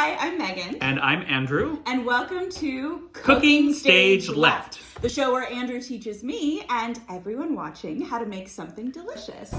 Hi, I'm Megan. And I'm Andrew. And welcome to Cooking Stage Left, the show where Andrew teaches me and everyone watching how to make something delicious.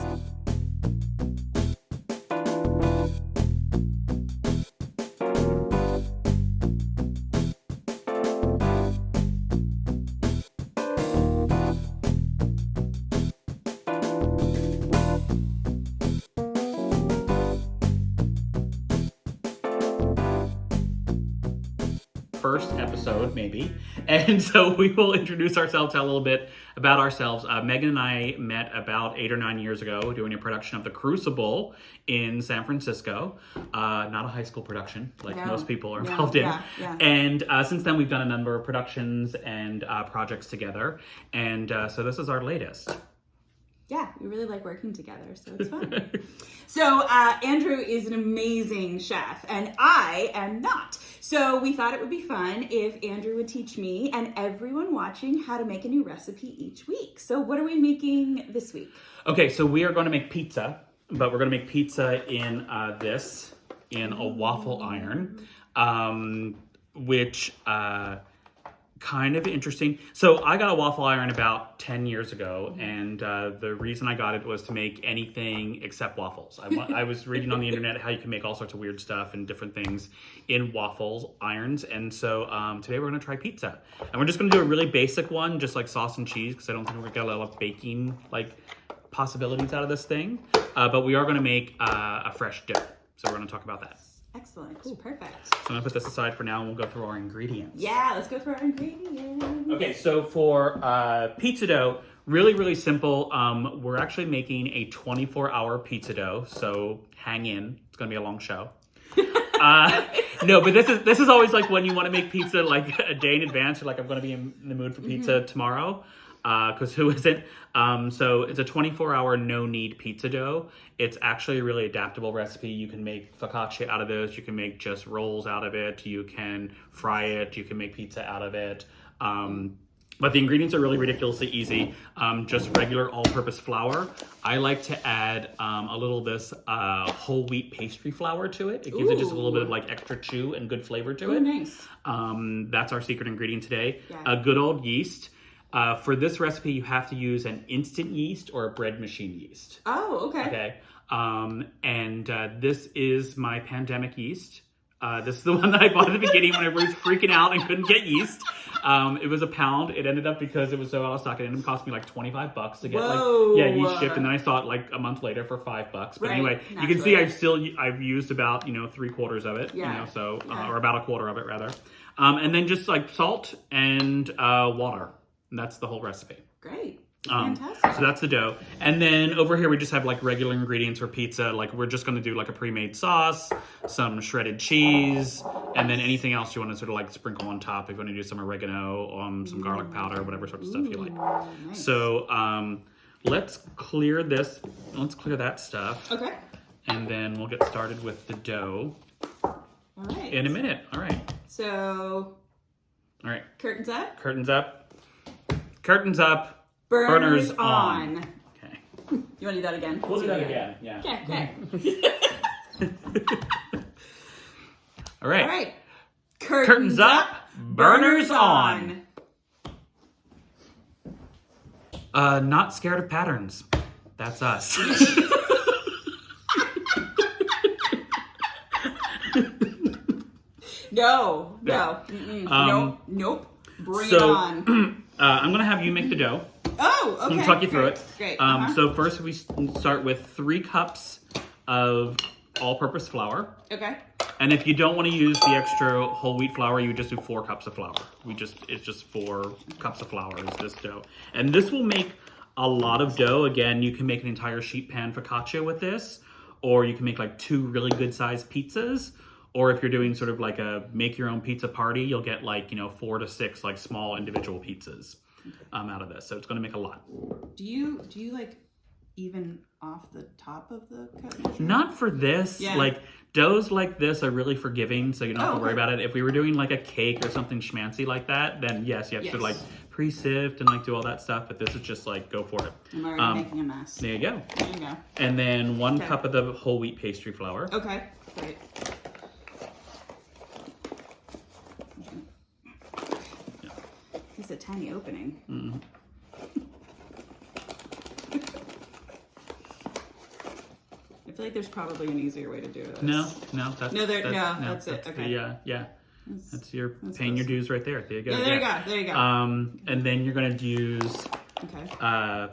First episode, maybe. And so we will introduce ourselves, tell a little bit about ourselves. Megan and I met about 8 or 9 years ago doing a production of The Crucible in San Francisco. Not a high school production like most people are involved in. Yeah. And since then, we've done a number of productions and projects together. And so this is our latest. Yeah, we really like working together, so it's fun. So Andrew is an amazing chef, and I am not. So we thought it would be fun if Andrew would teach me and everyone watching how to make a new recipe each week. So what are we making this week? Okay, so we are going to make pizza, but we're going to make pizza in in a waffle iron, which... kind of interesting. So I got a waffle iron about 10 years ago, and the reason I got it was to make anything except waffles. I was reading on the internet how you can make all sorts of weird stuff and different things in waffles irons, and so today we're going to try pizza. And we're just going to do a really basic one, just like sauce and cheese, because I don't think we're going to get a lot of baking possibilities out of this thing. But we are going to make a fresh dough, so we're going to talk about that. Excellent. Cool. Perfect. So I'm going to put this aside for now, and we'll go through our ingredients. Yeah, let's go through our ingredients. Okay, so for pizza dough, really simple. We're actually making a 24-hour pizza dough, so hang in. It's going to be a long show. No, but this is always like when you want to make pizza like a day in advance. You're like, I'm going to be in the mood for pizza tomorrow. Because who isn't? So it's a 24-hour no-knead pizza dough. It's actually a really adaptable recipe. You can make focaccia out of this. You can make just rolls out of it. You can fry it. You can make pizza out of it. But the ingredients are really ridiculously easy. Just regular all-purpose flour. I like to add a little of this whole wheat pastry flour to it. It gives it just a little bit of extra chew and good flavor to it. Nice. That's our secret ingredient today. Yeah. A good old yeast. For this recipe, you have to use an instant yeast or a bread machine yeast. Oh, okay. Okay. This is my pandemic yeast. This is the one that I bought at the beginning when everybody was freaking out and couldn't get yeast. It was £1. It ended up, because it was so out of stock, it ended up costing me $25 to get yeast shipped. And then I saw it a month later for $5. But anyway, you can see I've used about 3/4 of it. Or about a quarter of it rather. And then just salt and water. And that's the whole recipe. Great. Fantastic. So that's the dough. And then over here we just have regular ingredients for pizza. We're just going to do a pre-made sauce, some shredded cheese, and then anything else you want to sort of sprinkle on top. If you want to do some oregano, some garlic powder, whatever sort of stuff you like. Nice. So let's clear this. Let's clear that stuff. Okay. And then we'll get started with the dough. All right. In a minute. All right. So. All right. Curtains up. Curtains up. Curtains up. Burners on. Okay. You want to do that again? We'll do that again. Yeah. Okay. All right. All right. Curtains up. Burners on. Not scared of patterns. That's us. No. Nope. Bring it on. I'm going to have you make the dough. Oh, okay. I'm going to talk you through it. Great. So first we start with 3 cups of all-purpose flour. Okay. And if you don't want to use the extra whole wheat flour, you just do 4 cups of flour. It's just 4 cups of flour is this dough. And this will make a lot of dough. Again, you can make an entire sheet pan focaccia with this, or you can make 2 really good sized pizzas. Or if you're doing sort of a make your own pizza party, you'll get 4 to 6 small individual pizzas out of this. So it's going to make a lot. Do you even off the top of the cut? Not for this. Yeah. Doughs like this are really forgiving, so you don't have to worry about it. If we were doing a cake or something schmancy like that, then yes, you have to pre-sift and do all that stuff. But this is just go for it. I'm already making a mess. There you go. There you go. And then 1 cup of the whole wheat pastry flour. Okay. Great. makes a tiny opening. Mm. I feel like there's probably an easier way to do this. No, that's it. Okay. That's your paying your dues right there. There you go. Yeah, there you go. And then you're going to use a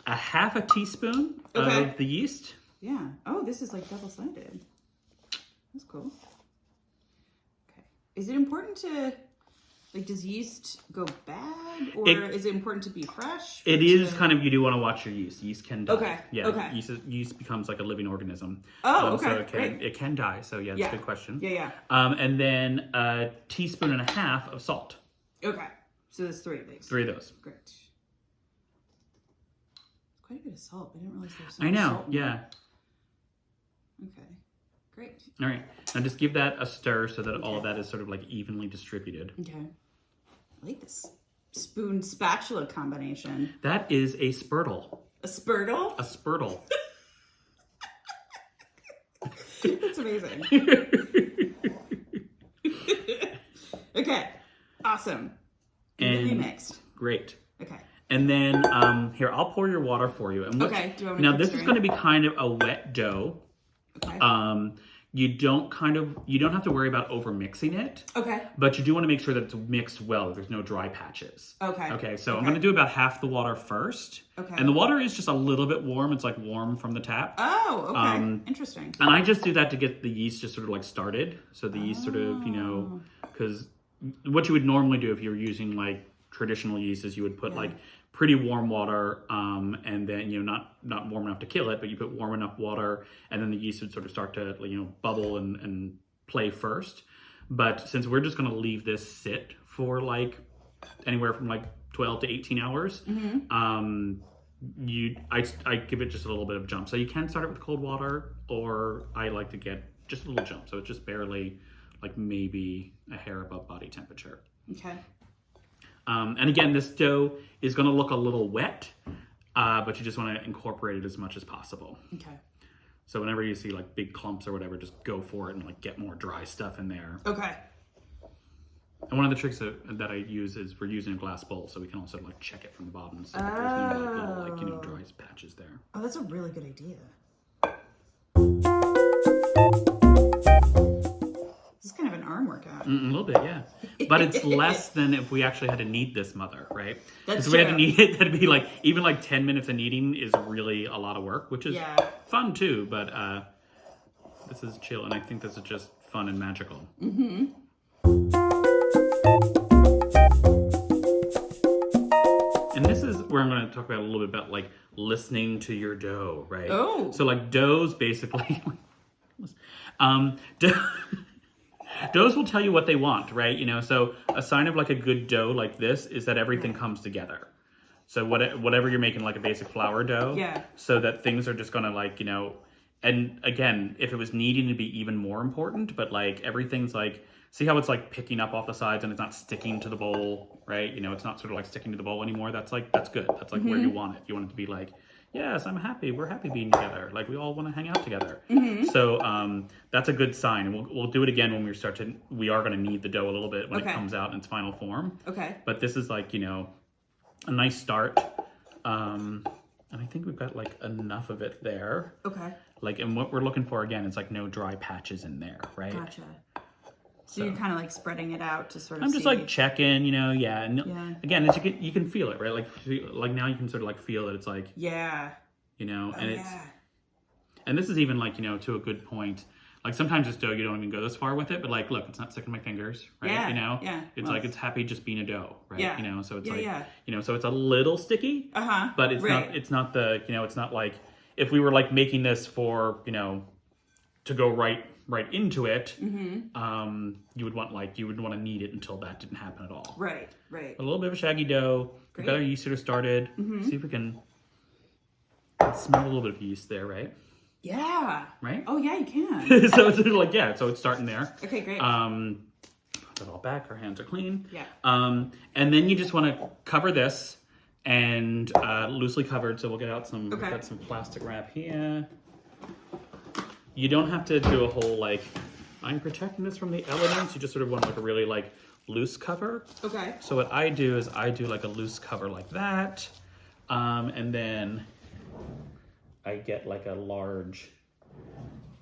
half a teaspoon of the yeast. Yeah. Oh, this is like double-sided. That's cool. Okay. Is it important to, like, does yeast go bad? Or is it important to be fresh? It is kind of, you do want to watch your yeast. Yeast can die. Okay. Yeah. Okay. Yeast becomes like a living organism. Oh, okay. So it can die. So yeah, that's a good question. Yeah. And then a teaspoon and a half of salt. Okay. So there's 3 of these. 3 of those. Great. Quite a bit of salt. I didn't realize there was so I much know. salt in Yeah. there. Okay. Great. All right. Now just give that a stir so that all of that is sort of like evenly distributed. Okay. I like this spoon spatula combination. That is a spurtle. A spurtle? A spurtle. That's amazing. Okay. Awesome. Evenly mixed. Great. Okay. And then here, I'll pour your water for you. And Do you want me now to this is going to be kind of a wet dough. Okay. You don't have to worry about over mixing it. Okay. But you do want to make sure that it's mixed well. There's no dry patches. Okay. Okay. So I'm going to do about half the water first. Okay. And the water is just a little bit warm. It's like warm from the tap. Oh, okay. Interesting. And I just do that to get the yeast just sort of like started. So the yeast sort of, because what you would normally do if you were using like traditional yeast is you would put like pretty warm water, and then not warm enough to kill it, but you put warm enough water, and then the yeast would sort of start to bubble and play first. But since we're just going to leave this sit for like anywhere from like 12 to 18 hours, I give it just a little bit of jump. So you can start it with cold water, or I like to get just a little jump. So it's just barely like maybe a hair above body temperature. Okay. And again, this dough is going to look a little wet, but you just want to incorporate it as much as possible. Okay. So whenever you see like big clumps or whatever, just go for it and like get more dry stuff in there. Okay. And one of the tricks that I use is we're using a glass bowl, so we can also like check it from the bottom, so that there's no like little dry patches there. Oh, that's a really good idea. This is kind of an arm workout. A little bit, yeah. But it's less than if we actually had to knead this mother, right? That's true. If we had to knead it, that'd be like, even like 10 minutes of kneading is really a lot of work, which is fun too, but this is chill, and I think this is just fun and magical. Mm-hmm. And this is where I'm going to talk about a little bit about like listening to your dough, right? Oh. So like doughs basically, doughs will tell you what they want, right? So a sign of like a good dough like this is that everything comes together. So whatever you're making, like a basic flour dough, so that things are just gonna like, and again, if it was kneading to be even more important, but like everything's like, see how it's like picking up off the sides and it's not sticking to the bowl, right? It's not sort of like sticking to the bowl anymore. That's good. That's like where you want it. You want it to be like, yes, I'm happy. We're happy being together. Like we all want to hang out together. Mm-hmm. So that's a good sign. And we'll do it again when we are going to knead the dough a little bit when it comes out in its final form. Okay. But this is like, a nice start. And I think we've got like enough of it there. Okay. Like, and what we're looking for again is like no dry patches in there, right? Gotcha. So you're kind of like spreading it out to sort of I'm just like checking, And again, you can feel it, right? Like now you can sort of like feel that it's like, and this is even like, to a good point. Like sometimes this dough, you don't even go this far with it, but like, look, it's not sticking to my fingers, right? It's like, it's happy just being a dough, right? So it's so it's a little sticky, but it's not like if we were like making this for, to go right into it, you would want to knead it until that didn't happen at all. Right. A little bit of a shaggy dough. We've got our yeast sort of started. See if we can smell a little bit of yeast there, right? Yeah. Right? Oh yeah, you can. So it's like, so it's starting there. Okay, great. Put it all back. Our hands are clean. Yeah. And then you just want to cover this and loosely covered. So we'll get out some. We've got some plastic wrap here. You don't have to do a whole like I'm protecting this from the elements. You just sort of want like a really like loose cover. Okay. So what I do is I do like a loose cover like that. And then I get like a large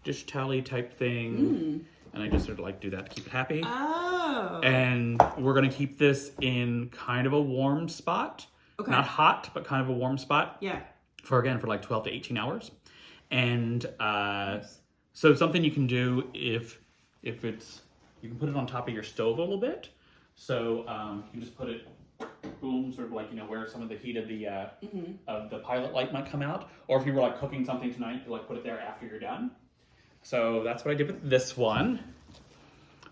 dish towel type thing. And I just sort of like do that to keep it happy. Oh. And we're gonna keep this in kind of a warm spot. Okay. Not hot, but kind of a warm spot. Yeah. For like 12 to 18 hours. And so something you can do if it's, you can put it on top of your stove a little bit. So you can just put it, boom, sort of like, where some of the heat of the pilot light might come out. Or if you were like cooking something tonight, you like put it there after you're done. So that's what I did with this one.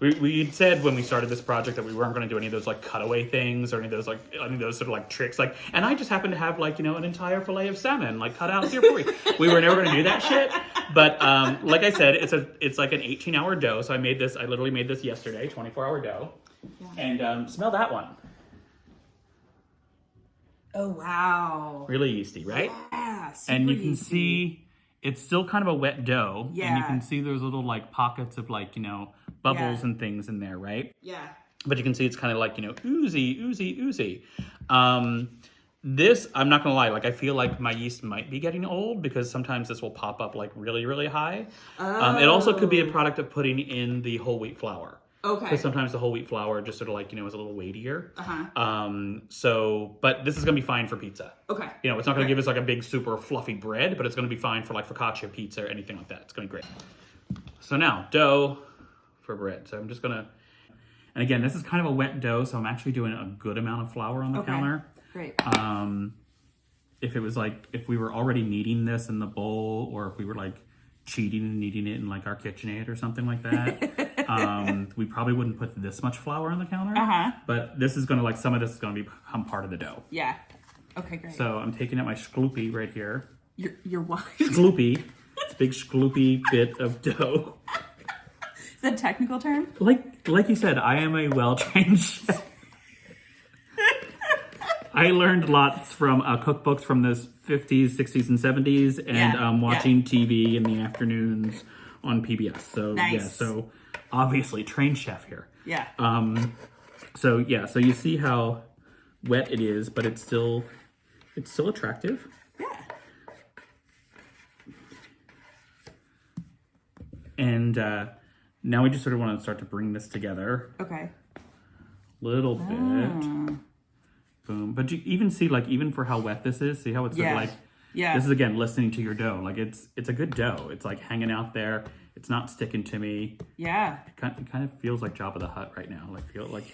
We said when we started this project that we weren't going to do any of those like cutaway things or any of those sort of like tricks. Like, and I just happened to have like, an entire fillet of salmon like cut out here for you. We were never going to do that shit. But like I said, it's like an 18-hour dough. So I literally made this yesterday, 24-hour dough. Yeah. And smell that one. Oh, wow. Really yeasty, right? Yeah, super and you can yeasty. see it's still kind of a wet dough. Yeah. And you can see there's little like pockets of like, bubbles Yeah. and things in there, right? Yeah. But you can see it's kind of like, oozy. This, I'm not going to lie, like I feel like my yeast might be getting old because sometimes this will pop up like really, really high. Oh. It also could be a product of putting in the whole wheat flour. Okay. Because sometimes the whole wheat flour just sort of like, is a little weightier. Uh-huh. But this is going to be fine for pizza. Okay. It's not going to give us like a big, super fluffy bread, but it's going to be fine for like focaccia pizza or anything like that. It's going to be great. So now, dough for bread. So I'm just going to, and again, this is kind of a wet dough, so I'm actually doing a good amount of flour on the counter. Great. If it was like, if we were already kneading this in the bowl, or if we were like cheating and kneading it in like our KitchenAid or something like that, we probably wouldn't put this much flour on the counter. Uh-huh. But this is going to like, some of this is going to become part of the dough. Yeah. Okay, great. So I'm taking out my shkloopy right here. Your what? Shkloopy. It's a big shkloopy bit of dough. Is that a technical term? Like you said, I am a well-trained chef. I learned lots from cookbooks from the 50s, 60s, and 70s, and watching TV in the afternoons on PBS. So nice. Yeah, so obviously trained chef here. Yeah. So you see how wet it is, but it's still attractive. Yeah. And now we just sort of want to start to bring this together. Okay. Little bit. Boom. But you even see, like, even for how wet this is, see how it's sort of like, this is, again, listening to your dough. Like, it's a good dough. It's, like, hanging out there. It's not sticking to me. Yeah. It kind of feels like Jabba the Hutt right now. Like, feel like...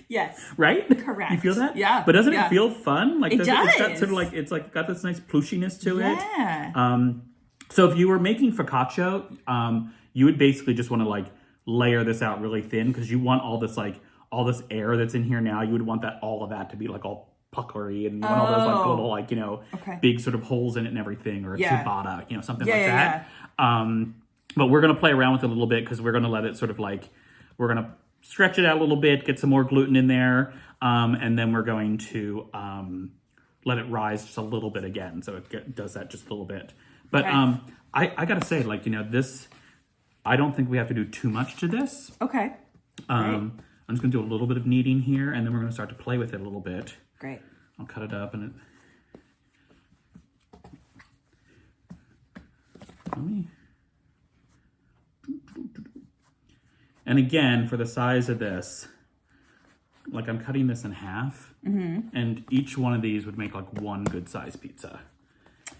Yes. Right? Correct. You feel that? Yeah. But doesn't it feel fun? Like, it does. It's got sort of like, it's like got this nice plushiness to it. Yeah. So if you were making focaccia, you would basically just want to like layer this out really thin because you want all this air that's in here now. You would want all of that to be like all puckery, and you want all those like little like big sort of holes in it and everything, or a ciabatta, something like that. But we're gonna play around with it a little bit because we're gonna let it sort of like, we're gonna stretch it out a little bit, get some more gluten in there, and then we're going to let it rise just a little bit again. So it does that just a little bit. But I gotta say, like, this, I don't think we have to do too much to this. Okay. I'm just gonna do a little bit of kneading here, and then we're gonna start to play with it a little bit. Great. I'll cut it up and And again, for the size of this, like I'm cutting this in half, and each one of these would make like one good size pizza.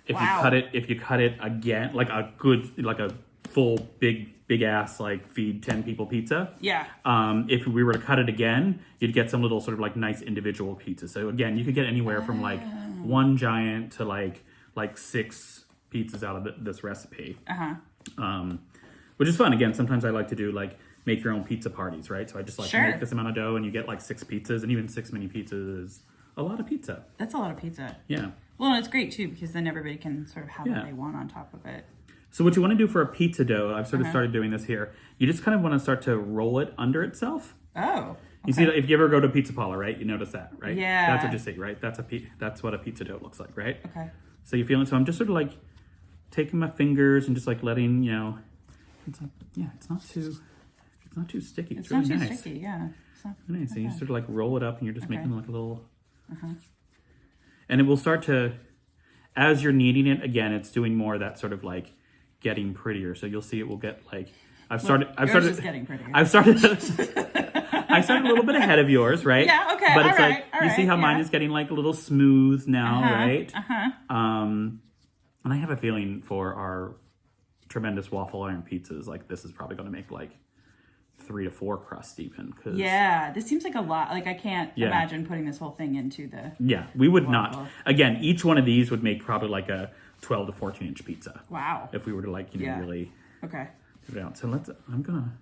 If you cut it again, like a full big ass like feed 10 people pizza. Yeah. If we were to cut it again, you'd get some little sort of like nice individual pizzas. So again, you could get anywhere from like one giant to like 6 pizzas out of this recipe. Which is fun. Again, sometimes I like to do like make your own pizza parties, right? So I just like make this amount of dough and you get like 6 pizzas, and even 6 mini pizzas is a lot of pizza. That's a lot of pizza. Yeah. Well, and it's great too because then everybody can sort of have what they want on top of it. So what you want to do for a pizza dough, I've sort of started doing this here. You just kind of want to start to roll it under itself. Oh. You see, if you ever go to a pizza parlor, right? You notice that, right? Yeah. That's what you see, right? That's what a pizza dough looks like, right? Okay. So you feel it. So I'm just sort of like taking my fingers and just like letting, you know, it's like, yeah, it's not too sticky. It's really not too nice. sticky, yeah. It's not, Nice. And you sort of like roll it up and you're just making like a little, Uh-huh. and it will start to, as you're kneading it, again, it's doing more of that sort of like getting prettier. So you'll see it will get like, I've started getting prettier. I started a little bit ahead of yours, right? Yeah, okay. But it's all like, right, you see how mine is getting like a little smooth now, right? And I have a feeling for our tremendous waffle iron pizzas, like this is probably going to make like 3 to 4 crusts even. Yeah, this seems like a lot. Like I can't imagine putting this whole thing into the we would waffle. not. Again, each one of these would make probably like a 12 to 14 inch pizza. Wow. If we were to like, you know, really okay. put it out. So I'm going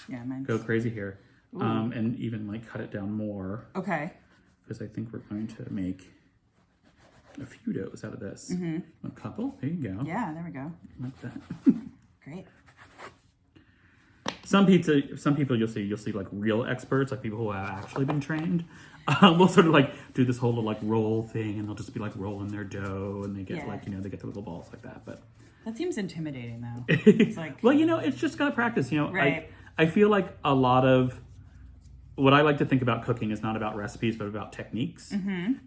to go crazy here. And even like cut it down more. Okay. Because I think we're going to make a few doughs out of this. A couple. There you go. Yeah, there we go. Like that. Great. Some people you'll see like real experts, like people who have actually been trained. Will sort of like do this whole little like roll thing, and they'll just be like rolling their dough, and they get like, you know, they get the little balls like that. But that seems intimidating, though. It's like, well, you know, it's just gotta practice. You know, right. I feel like a lot of what I like to think about cooking is not about recipes, but about techniques.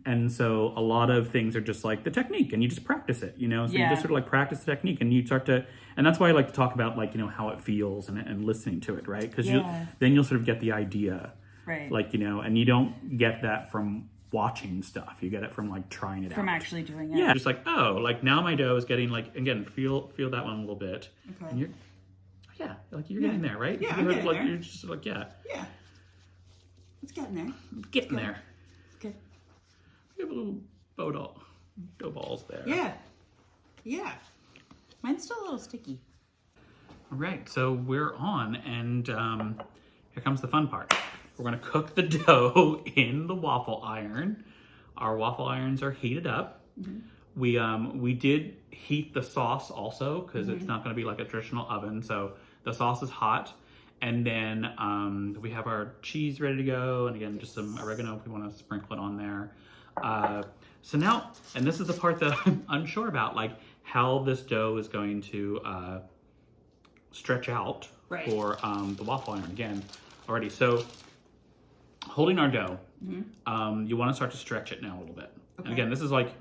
And so a lot of things are just like the technique, and you just practice it, you know? So you just sort of like practice the technique, and you start to, and that's why I like to talk about like, you know, how it feels and listening to it, right? Because then you'll sort of get the idea. Right. Like, you know, and you don't get that from watching stuff. You get it from like trying it out. From actually doing it. Yeah. Just like, oh, like now my dough is getting like, again, feel that one a little bit. Okay. And like you're getting there, right? Yeah, I'm getting like, there. You're just like, yeah. It's getting there. Getting there. It's good. We have a little dough balls there. Yeah. Mine's still a little sticky. All right, so we're on, and here comes the fun part. We're gonna cook the dough in the waffle iron. Our waffle irons are heated up. We did heat the sauce also, because it's not gonna be like a traditional oven. So the sauce is hot. And then we have our cheese ready to go. And again, just some oregano if we want to sprinkle it on there. So now, and this is the part that I'm unsure about, like how this dough is going to stretch out for the waffle iron again already. So holding our dough, you want to start to stretch it now a little bit. And again, this is like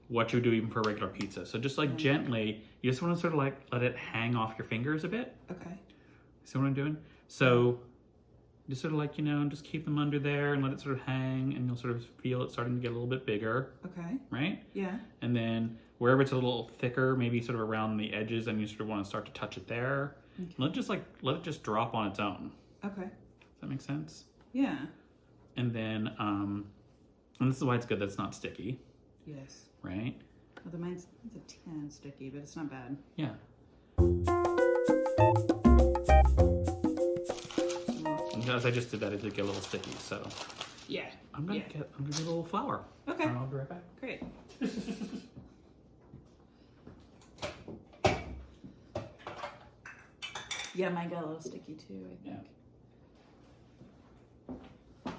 what you do even for a regular pizza. So just like gently, you just want to sort of like let it hang off your fingers a bit. Okay. See what I'm doing? So just sort of like, you know, just keep them under there and let it sort of hang, and you'll sort of feel it starting to get a little bit bigger. Okay. Right? Yeah. And then wherever it's a little thicker, maybe sort of around the edges, and you sort of want to start to touch it there. Okay. Let it just drop on its own. Okay. Does that make sense? Yeah. And then, and this is why it's good that it's not sticky. Yes. Right? Although mine's a tan sticky, but it's not bad. Yeah. As I just did that, it did get a little sticky, so yeah. I'm gonna get a little flour. Okay. And I'll be right back. Great. Yeah, mine got a little sticky too, I think. Yeah.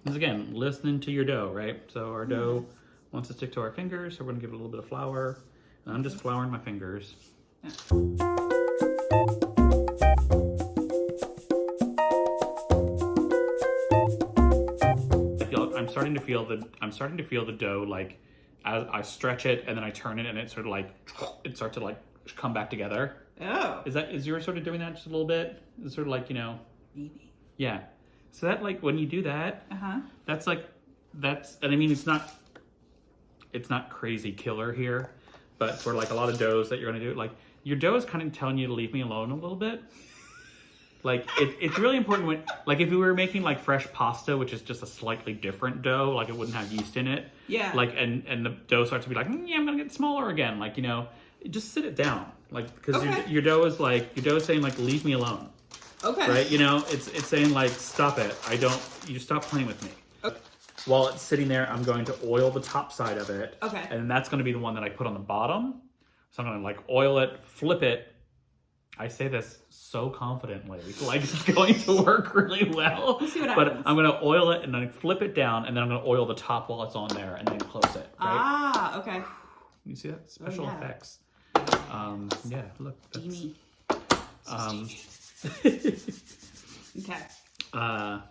This again, listening to your dough, right? So our dough wants to stick to our fingers, so we're gonna give it a little bit of flour. And I'm just flouring my fingers. Yeah. I'm starting to feel the dough, like as I stretch it and then I turn it, and it sort of like it starts to like come back together. Oh. Is yours sort of doing that just a little bit? It's sort of like, you know. Maybe. Yeah. So that, like, when you do that, and I mean, it's not crazy killer here, but for like a lot of doughs that you're gonna do, like your dough is kind of telling you to leave me alone a little bit. Like it's really important when, like, if we were making like fresh pasta, which is just a slightly different dough, like it wouldn't have yeast in it. Yeah. Like, and the dough starts to be like, yeah, I'm gonna get smaller again. Like, you know, just sit it down. Like, because your dough is saying like, leave me alone. Okay. Right? You know, it's saying like, stop it. You stop playing with me. Okay. While it's sitting there, I'm going to oil the top side of it. Okay. And that's going to be the one that I put on the bottom. So I'm going to like oil it, flip it. I say this so confidently, like it's going to work really well. Let's see what happens. But I'm going to oil it and then flip it down, and then I'm going to oil the top while it's on there, and then close it. Right? Ah, okay. You see that? Special effects. Yeah, look. That's, Steamy. Okay. All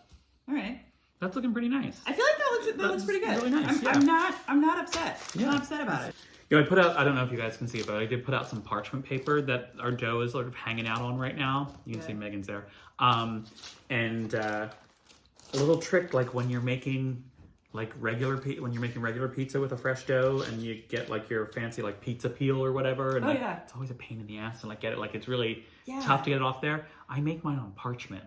right. That's looking pretty nice. I feel like that looks pretty good. Really nice. I'm not upset. I'm Yeah. not upset about it. You know, I put out, I don't know if you guys can see it, but I did put out some parchment paper that our dough is sort of hanging out on right now. You can see Megan's there. And a little trick, like when you're making like regular pizza with a fresh dough, and you get like your fancy like pizza peel or whatever, and it's always a pain in the ass to like get it, like it's really tough to get it off there. I make mine on parchment.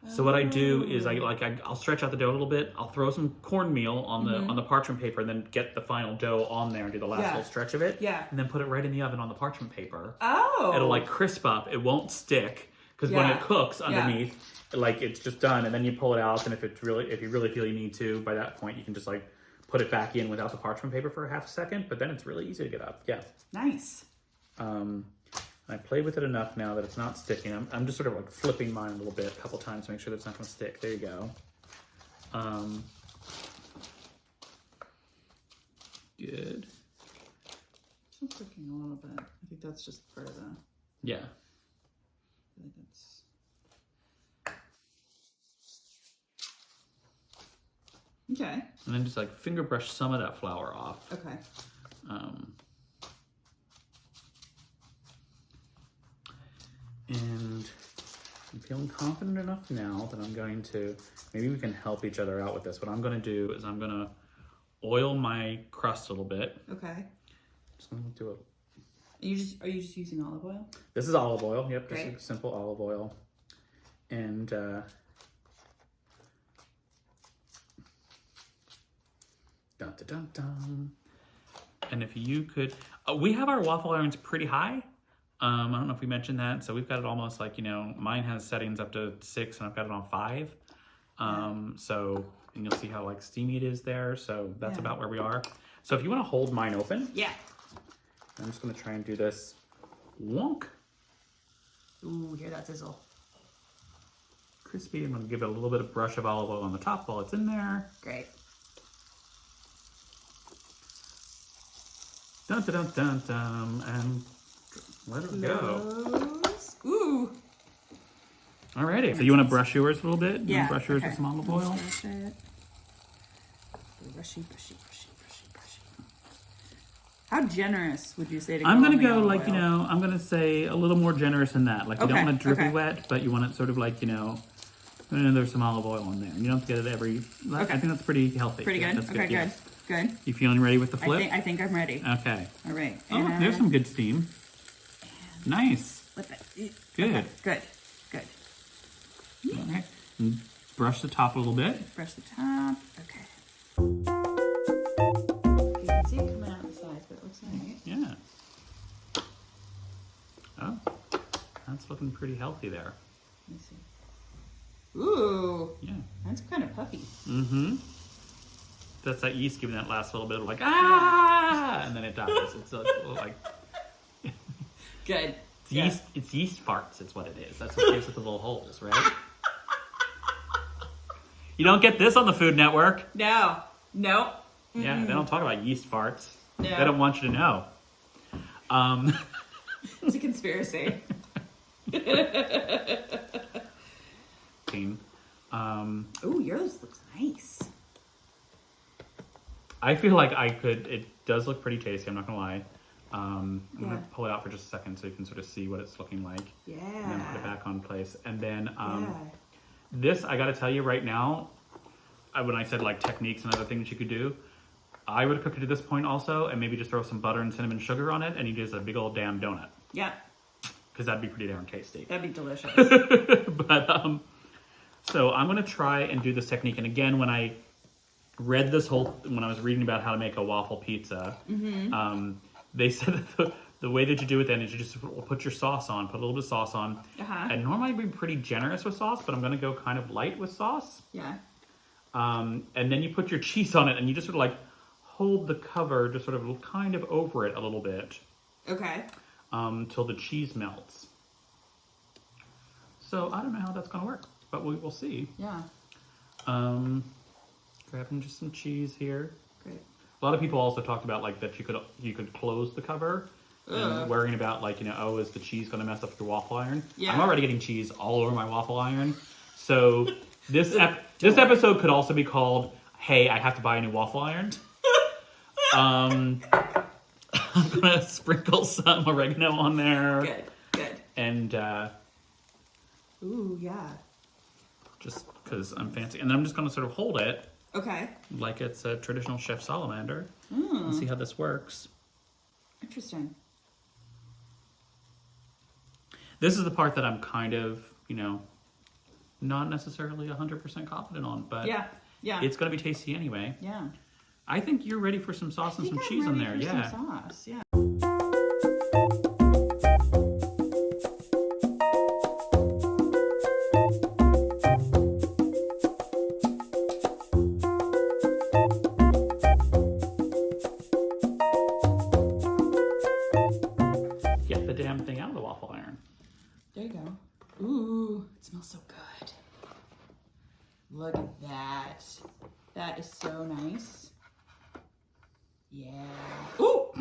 So what I do is I'll stretch out the dough a little bit. I'll throw some cornmeal on the parchment paper, and then get the final dough on there and do the last little stretch of it. Yeah. And then put it right in the oven on the parchment paper. Oh. It'll like crisp up. It won't stick because when it cooks underneath, like it's just done. And then you pull it out, and if you really feel you need to, by that point you can just like put it back in without the parchment paper for a half a second. But then it's really easy to get up. Yeah. Nice. I played with it enough now that it's not sticking. I'm just sort of like flipping mine a little bit a couple times to make sure that it's not going to stick. There you go. Good. Still cooking a little bit. I think that's just part of the... Yeah. I think that's... Okay. And then just like finger brush some of that flour off. Okay. And I'm feeling confident enough now that I'm going to, maybe we can help each other out with this. What I'm going to do is I'm going to oil my crust a little bit. Okay. Just going to do it. Are you just using olive oil? This is olive oil. Yep, just like simple olive oil. And dun, dun, dun, dun. And if you could, we have our waffle irons pretty high. I don't know if we mentioned that. So we've got it almost like, you know, mine has settings up to 6 and I've got it on 5. So, and you'll see how like steamy it is there. So that's about where we are. So if you want to hold mine open. Yeah. I'm just going to try and do this. Wonk. Ooh, hear that sizzle. Crispy. I'm going to give it a little bit of brush of olive oil on the top while it's in there. Great. Dun dun dun dun dun. And let it go. Ooh. Alrighty. So you want to brush yours a little bit? Yeah. You brush yours with some olive oil? Brush it. Brushy, brushy, brushy, brushy, brushy. How generous would you say to go? I'm going to go like, you know, I'm going to say a little more generous than that. Like you don't want it drippy wet, but you want it sort of like, you know, there's some olive oil in there. You don't have to get it every, I think that's pretty healthy. Pretty good? That's okay, good. Good. You feeling ready with the flip? I think I'm ready. Okay. All right. Oh, there's some good steam. Nice. Flip it. Good. Okay, good. Good. Okay. And brush the top a little bit. Brush the top. Okay. You can see it coming out the sides, but it looks nice. Yeah. Oh, that's looking pretty healthy there. Let me see. Ooh. Yeah. That's kind of puffy. Mm-hmm. That's that yeast giving that last little bit of like, ah, and then it dies. It's like... Good. It's yeast farts, it's what it is. That's what gives it the little holes, right? You don't get this on the Food Network. No. No. Yeah, they don't talk about yeast farts. No. They don't want you to know. It's a conspiracy. Oh, yours looks nice. I feel like it does look pretty tasty, I'm not gonna lie. I'm gonna pull it out for just a second so you can sort of see what it's looking like. Yeah. And then put it back on place. And then this, I gotta tell you right now, when I said like techniques and other things you could do, I would cook it to this point also, and maybe just throw some butter and cinnamon sugar on it, and you just a big old damn donut. Yeah. Because that'd be pretty damn tasty. That'd be delicious. But so I'm gonna try and do this technique. And again, when I read when I was reading about how to make a waffle pizza, they said that the way that you do it then is you just put your sauce on, put a little bit of sauce on. And normally I'd be pretty generous with sauce, but I'm going to go kind of light with sauce. Yeah. And then you put your cheese on it, and you just sort of like hold the cover just sort of kind of over it a little bit. Okay. Till the cheese melts. So I don't know how that's going to work, but we will see. Yeah. Grabbing just some cheese here. Great. A lot of people also talked about like that you could close the cover and worrying about like, oh, is the cheese going to mess up your waffle iron? Yeah. I'm already getting cheese all over my waffle iron. So this episode could also be called, "Hey, I have to buy a new waffle iron." I'm gonna sprinkle some oregano on there. Good. And ooh, yeah. just because I'm fancy, and then I'm just gonna sort of hold it. Okay. Like it's a traditional chef salamander. And see how this works. Interesting. This is the part that I'm kind of, not necessarily 100% confident on, but yeah, it's going to be tasty anyway. Yeah. I think you're ready for some sauce and some cheese on there. Yeah. Some sauce. Yeah. Get the damn thing out of the waffle iron. There you go. Ooh, it smells so good. Look at that. That is so nice. Yeah. Ooh!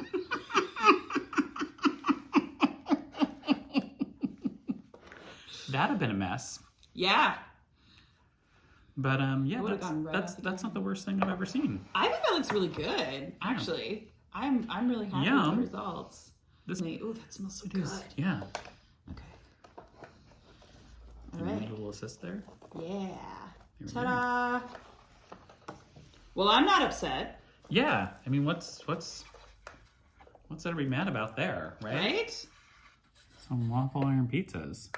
That'd have been a mess. Yeah. But yeah, would've gone right that's off the not the worst thing I've ever seen. I think that looks really good, actually. I'm really happy with the results. Ooh, that smells so good. Yeah. Okay. All And right. a little assist there. Yeah. we Ta-da! Well, I'm not upset. Yeah. I mean, what's there to be mad about there, right? Right? Some waffle iron pizzas.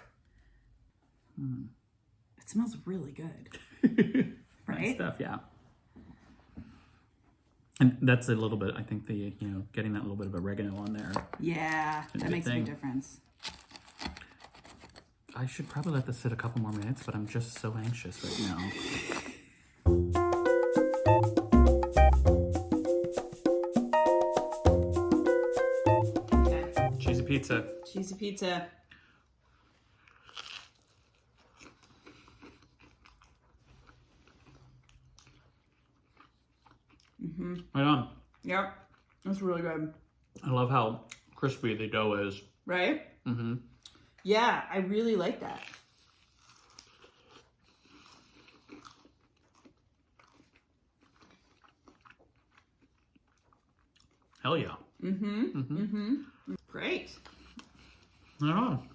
It smells really good. Nice Right? stuff, yeah. And that's a little bit, I think getting that little bit of oregano on there. Yeah, Good that makes a thing. big difference. I should probably let this sit a couple more minutes, but I'm just so anxious right now. Okay. Cheesy pizza. Cheesy pizza. Right on. Yep. That's really good. I love how crispy the dough is. Right? Mm-hmm. Yeah, I really like that. Hell yeah. Great. Right on.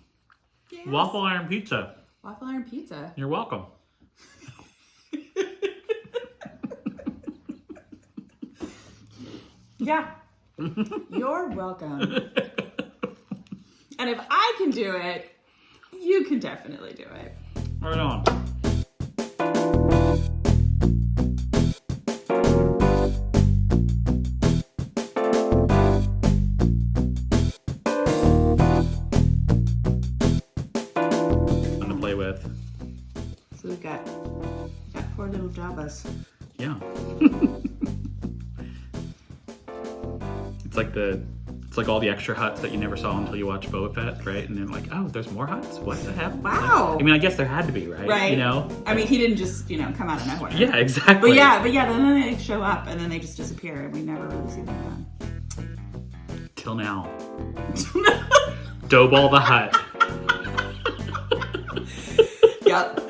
Yes. Waffle iron pizza. Waffle iron pizza. You're welcome. Yeah. You're welcome. And if I can do it, you can definitely do it. Right on. Fun to play with. So we've got 4 little Jabbas. Yeah. It's like all the extra huts that you never saw until you watch Boba Fett, right? And then like, oh, there's more huts? What the hell? Wow. I mean, I guess there had to be, right? Right. I mean, he didn't just, come out of nowhere. Yeah, exactly. But yeah, then they show up and then they just disappear and we never really see them again. Till now. Doughball the Hut. Yep.